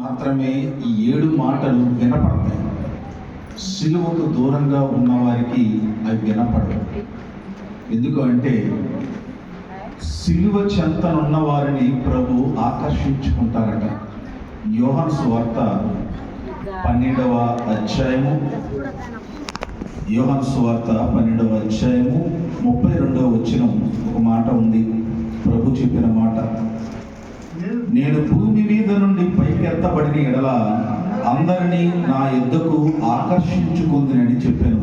మాత్రమే ఈ 7 మాటలు వినపడతాయి. సిలువకు దూరంగా ఉన్నవారికి అవి వినపడవు. ఎందుకంటే సిలువ చెంతనున్న వారిని ప్రభు ఆకర్షించుకుంటారట. యోహాను సువార్త 12వ అధ్యాయము, యోహాను సువార్త 12వ అధ్యాయము 32వ వచనం ఒక మాట ఉంది. ప్రభు చెప్పిన మాట, నేను భూమి మీద నుండి పైకి ఎత్తబడిన ఎడల అందరినీ నా యొద్దకు ఆకర్షించుకుందునని చెప్పాను.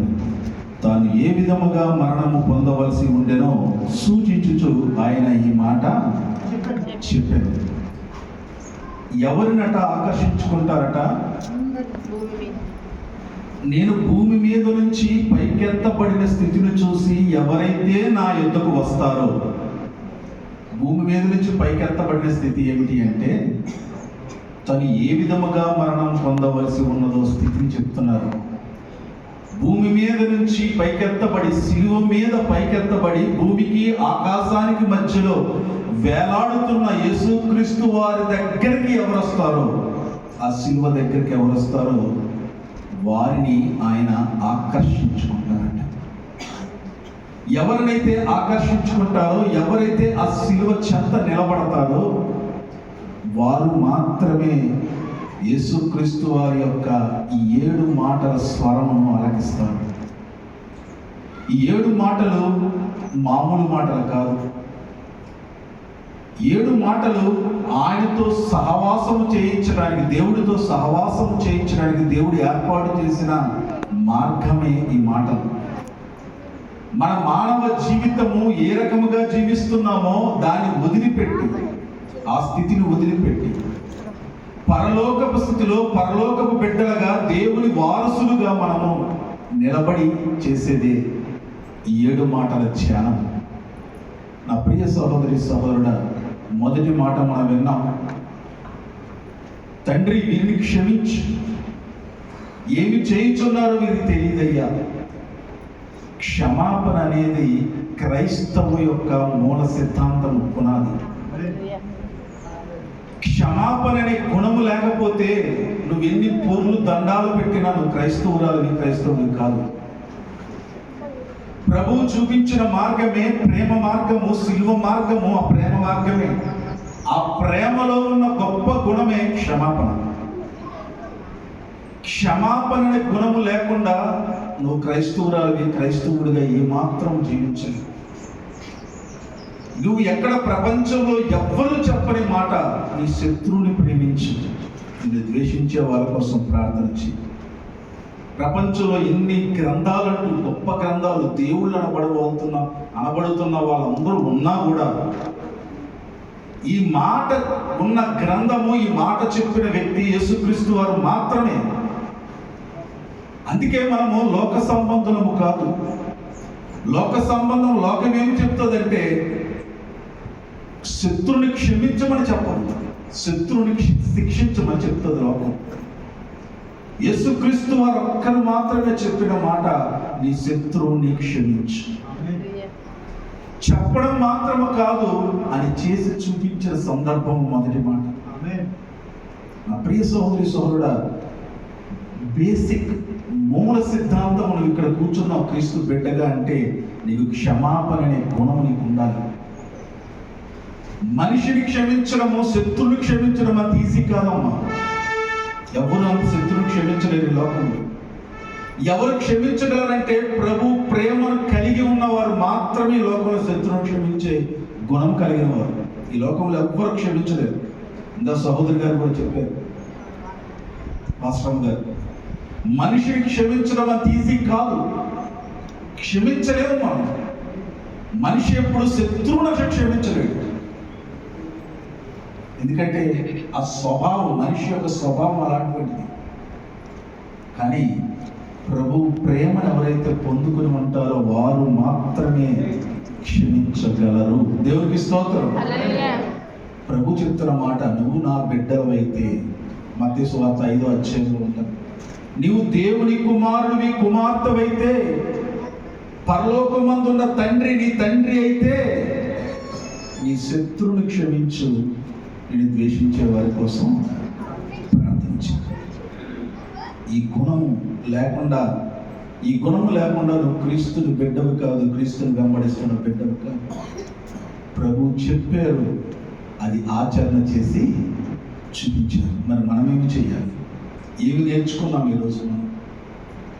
తాను ఏ విధముగా మరణము పొందవలసి ఉండెనో సూచించుచు ఆయన ఈ మాట చెప్పాను. ఎవరినట ఆకర్షించుకుంటారట? నేను భూమి మీద నుంచి పైకెత్తబడిన స్థితిని చూసి ఎవరైతే నా యొద్దకు వస్తారో. భూమి మీద నుంచి పైకెత్తబడిన స్థితి ఏమిటి అంటే, తను ఏ విధముగా మరణం పొందవలసి ఉన్నదో స్థితిని చెప్తున్నారు. భూమి మీద నుంచి పైకెత్తబడి, శిలువ మీద పైకెత్తబడి, భూమికి ఆకాశానికి మధ్యలో వేలాడుతున్న యేసుక్రీస్తు వారి దగ్గరికి ఎవరు వస్తారో, ఆ శిలువ దగ్గరికి ఎవరు వస్తారో వారిని ఆయన ఆకర్షించుకుంటారట. ఎవరినైతే ఆకర్షించుకుంటారో, ఎవరైతే ఆ శిలువ చెంత నిలబడతారో వారు మాత్రమే యేసుక్రీస్తు వారి యొక్క ఈ 7 మాటల స్వరమును ఆలకిస్తారు. ఈ 7 మాటలు మామూలు మాటలు కాదు. 7 మాటలు ఆయనతో సహవాసము చేయించడానికి, దేవుడితో సహవాసము చేయించడానికి దేవుడు ఏర్పాటు చేసిన మార్గమే ఈ మాటలు. మన మానవ జీవితము ఏ రకముగా జీవిస్తున్నామో దాన్ని వదిలిపెట్టి, ఆ స్థితిని వదిలిపెట్టి పరలోకపు స్థితిలో పరలోకపు బిడ్డలుగా దేవుని వారసులుగా మనము నిలబడి చేసేదే ఈ 7 మాటల ధ్యానం. నా ప్రియ సహోదరి సహోదరుడా, మొదటి మాట మనం విన్నాం, తండ్రి వీరిని క్షమించు, ఏమి చేయుచున్నారో వీరికి తెలియదయ్యా. క్షమాపణ అనేది క్రైస్తవ యొక్క మూల సిద్ధాంతం, పునాది. క్షమాపణ అనే గుణము లేకపోతే నువ్వు ఎన్ని పొర్లు దండాలు పెట్టినా నువ్వు క్రైస్తవురాలు, క్రైస్తవుని కాదు. ప్రభువు చూపించిన మార్గమే ప్రేమ మార్గము, సిలువ మార్గము. ఆ ప్రేమ మార్గమే, ఆ ప్రేమలో ఉన్న గొప్ప గుణమే క్షమాపణ. క్షమాపణ అనే గుణము లేకుండా నువ్వు క్రైస్తవురాలివి, క్రైస్తవుడిగా ఏమాత్రం జీవించలేవు. నువ్వు ఎక్కడ ప్రపంచంలో ఎవ్వరూ చెప్పని మాట, నీ శత్రువుని ప్రేమించి నిన్ను ద్వేషించే వాళ్ళ కోసం ప్రార్థన చేయి. ప్రపంచంలో ఎన్ని గ్రంథాలంటూ గొప్ప గ్రంథాలు దేవుళ్ళు అనబడుతున్న వాళ్ళందరూ ఉన్నా కూడా ఈ మాట ఉన్న గ్రంథము, ఈ మాట చెప్పిన వ్యక్తి యేసుక్రీస్తు వారు మాత్రమే. అందుకే మనము లోక సంబంధము కాదు. లోక సంబంధం, లోకం ఏమి చెప్తుందంటే శత్రువుని క్షమించమని చెప్పదు, శత్రువుని శిక్షించమని చెప్తుంది లోకం. యేసుక్రీస్తు వారు ఒక్కరు మాత్రమే చెప్పిన మాట, నీ శత్రువుని క్షమించు. చెప్పడం మాత్రము కాదు, అని చేసి చూపించిన సందర్భం మొదటి మాట. నా ప్రియ సహోదరి సహోదరుడా, బేసిక్ మూల సిద్ధాంతం నువ్వు ఇక్కడ కూర్చున్నావు క్రీస్తు బిడ్డగా అంటే నీకు క్షమాపణ అనే గుణం నీకు ఉండాలి. మనిషిని క్షమించడము, శత్రువుని క్షమించడం అంత ఈజీ కాదమ్మా. ఎవరు అంత శత్రువుని క్షమించలేరు లోకంలో. ఎవరు క్షమించగలరంటే ప్రభు ప్రేమను కలిగి ఉన్నవారు మాత్రమే ఈ లోకంలో శత్రువుని క్షమించే గుణం కలిగిన వారు. ఈ లోకంలో ఎవ్వరు క్షమించలేరు. ఇంకా సహోదరి గారు కూడా చెప్పారు, పాస్టర్ గారు, మనిషిని క్షమించడం అంత ఈజీ కాదు. క్షమించలేము మనం. మనిషి ఎప్పుడు శత్రువును క్షమించలేడు. ఎందుకంటే ఆ స్వభావం, మనిషి యొక్క స్వభావం అలాంటిది. కానీ ప్రభు ప్రేమను ఎవరైతే పొందుకుని ఉంటారో వారు మాత్రమే క్షమించగలరు. దేవునికి స్తోత్రం. ప్రభు చెప్తున్న మాట, నువ్వు నా బిడ్డవైతే, మత్తయి సువార్త 5వ అధ్యాయంలో ఉంటుంది, నీవు దేవుని కుమారుడివి, కుమార్తెవైతే, పరలోకమందున్న తండ్రి నీ తండ్రి అయితే, నీ శత్రువుని క్షమించు, నేను ద్వేషించే వారి కోసం ఈ గుణము లేకుండా నువ్వు క్రీస్తుని బిడ్డవు కాదు, క్రీస్తుని వెంబడిస్తున్న బిడ్డవు కాదు. ప్రభు చెప్పారు, అది ఆచరణ చేసి చూపించారు. మరి మనమేమి చేయాలి? ఏమి నేర్చుకున్నాం ఈరోజు? మనం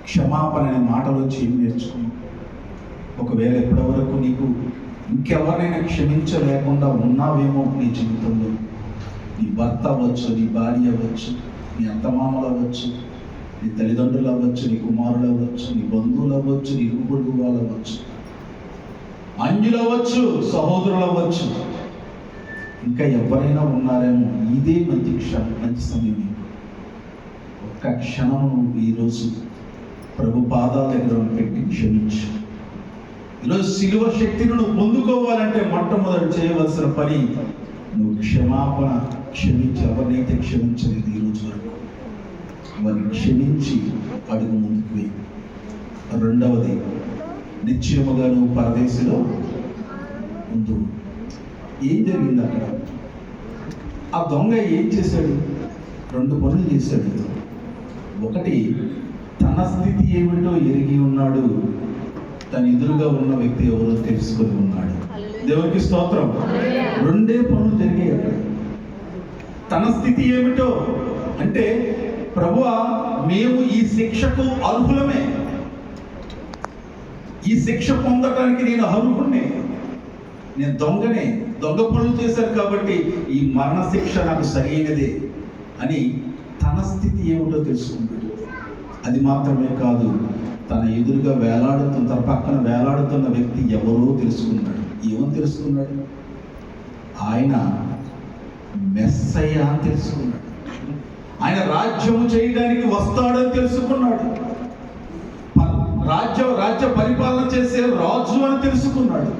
క్షమాపణ అనే మాటలోంచి ఏమి నేర్చుకున్నాం? ఒకవేళ ఎప్పటి వరకు నీకు ఇంకెవరినైనా క్షమించలేకుండా ఉన్నావేమో నీ జీవితంలో, నీ భర్త అవ్వచ్చు, నీ భార్య అవ్వచ్చు, నీ అత్తమామలు అవ్వచ్చు, నీ తల్లిదండ్రులు అవ్వచ్చు, నీ కుమారులు అవ్వచ్చు, నీ బంధువులు అవ్వచ్చు, నీ ఇరుగు వాళ్ళు అవ్వచ్చు, అన్యులు అవ్వచ్చు, సహోదరులు అవ్వచ్చు, ఇంకా ఎవరైనా ఉన్నారేమో. ఇదే మంచి సమయం. ఒక్క క్షణం నువ్వు ఈరోజు ప్రభు పాదాల దగ్గర పెట్టి క్షమించు. ఈరోజు శిలువ శక్తిని నువ్వు పొందుకోవాలంటే మొట్టమొదటి చేయవలసిన పని నువ్వు క్షమించి ఎవరినైతే క్షమించలేదు ఈరోజు వరకు వారిని క్షమించి అడుగు ముందుకు వెయ్యి. రెండవది, నిశ్చయముగా నువ్వు పరదేశంలో ఉండు. ఏం జరిగింది అక్కడ? ఆ దొంగ ఏం చేశాడు? 2 పనులు చేశాడు. ఒకటి, తన స్థితి ఏమిటో ఎరిగి ఉన్నాడు, తన ఎదురుగా ఉన్న వ్యక్తి ఎవరో తెలుసుకొని ఉన్నాడు. దేవునికి స్తోత్రం. 2 పనులు జరిగాయి అక్కడ. తన స్థితి ఏమిటో అంటే, ప్రభువా, మేము ఈ శిక్షకు అర్హులమే, ఈ శిక్ష పొందడానికి నేను అర్హుడినే, నేను దొంగనే, దొంగ పనులు చేశాను కాబట్టి ఈ మరణ శిక్ష నాకు సరైనదే అని తన స్థితి ఏమిటో తెలుసుకున్నాడు. అది మాత్రమే కాదు, తన ఎదురుగా తన పక్కన వేలాడుతున్న వ్యక్తి ఎవరో తెలుసుకున్నాడు. ఏమని తెలుసుకున్నాడు? ఆయన మెస్సయ్య అని తెలుసుకున్నాడు. ఆయన రాజ్యము చేయడానికి వస్తాడని తెలుసుకున్నాడు. రాజ్య పరిపాలన చేసే రాజు అని తెలుసుకున్నాడు.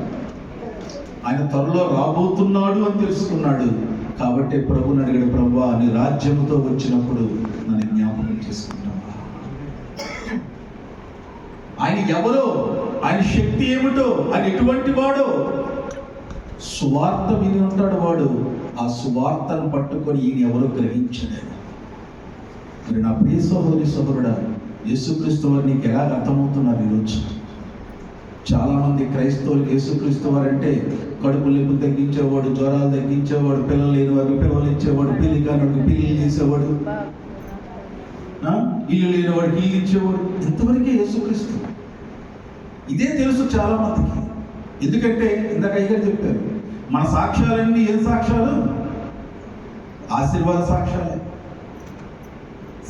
ఆయన త్వరలో రాబోతున్నాడు అని తెలుసుకున్నాడు. కాబట్టి ప్రభుని అడిగాడు, ప్రభువా, నీ రాజ్యముతో వచ్చినప్పుడు నన్ను జ్ఞాపకం చేసుకుంటావా? ఆయన ఎవరో, ఆయన శక్తి ఏమిటో, ఆయన ఎటువంటి వాడో సువార్త విని ఉంటాడు వాడు. ఆ సువార్తను పట్టుకొని ఈయన ఎవరో గ్రహించలేదు. మరి నా ప్రియ సహోదరుడా, యేసుక్రీస్తు వారు నీకు ఎలా అర్థమవుతున్నారు ఈరోజు? చాలామంది క్రైస్తవులకు యేసుక్రీస్తు వారు అంటే కడుపు నొప్పి తగ్గించేవాడు, జ్వరాలు తగ్గించేవాడు, పిల్లలు లేని వారికి పిల్లలు ఇచ్చేవాడు, పెళ్లి కానివాడికి పెళ్లి చేసేవాడు, ఇల్లు లేని వాడికి ఇల్లు ఇచ్చేవాడు. ఇంతవరకే యేసుక్రీస్తు. ఇదే తెలుసు చాలా మందికి. ఎందుకంటే ఇందాక అయ్యగారు చెప్పారు, మన సాక్ష్యాలన్నీ ఏం సాక్ష్యాలు? ఆశీర్వాద సాక్ష్యాలే.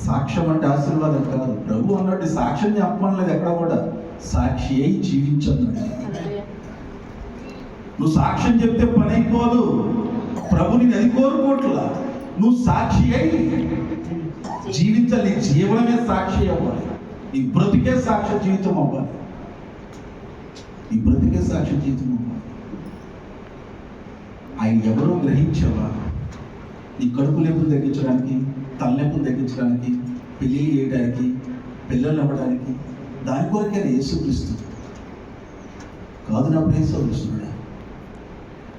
సాక్ష్యం అంటే ఆశీర్వాదం కాదు. ప్రభు అన్నట్టు సాక్ష్యం చెప్పమనలేదు ఎక్కడ కూడా, సాక్షి అయి జీవించన్నాడు. నువ్వు సాక్ష్యం చెప్తే పని అయిపోదు. ప్రభు నేను అది కోరుకోవట్లా. నువ్వు సాక్షి అయి జీవించాలి. నీ జీవనమే సాక్షి అవ్వాలి. నీ బ్రతికే సాక్ష్య జీవితం అవ్వాలి. నీ బ్రతికే సాక్ష్య జీవితం అవ్వాలి. ఆయన ఎవరో గ్రహించావా? నీ కడుపు నొప్పులు తగ్గించడానికి, తలనొప్పులు తగ్గించడానికి, పెళ్లి చేయడానికి, పిల్లలు అవ్వడానికి, దాని కొరకే యేసుక్రీస్తు కాదు. నా ప్రియ సహోదరుడా,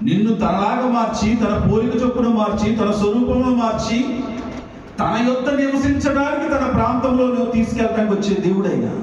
నిన్ను తనలాగా మార్చి, తన పోలిక చొప్పున మార్చి, తన స్వరూపంలో మార్చి, తన యొద్ద నివసించడానికి తన ప్రాంతంలో నువ్వు తీసుకెళ్ళడానికి వచ్చే దేవుడైనా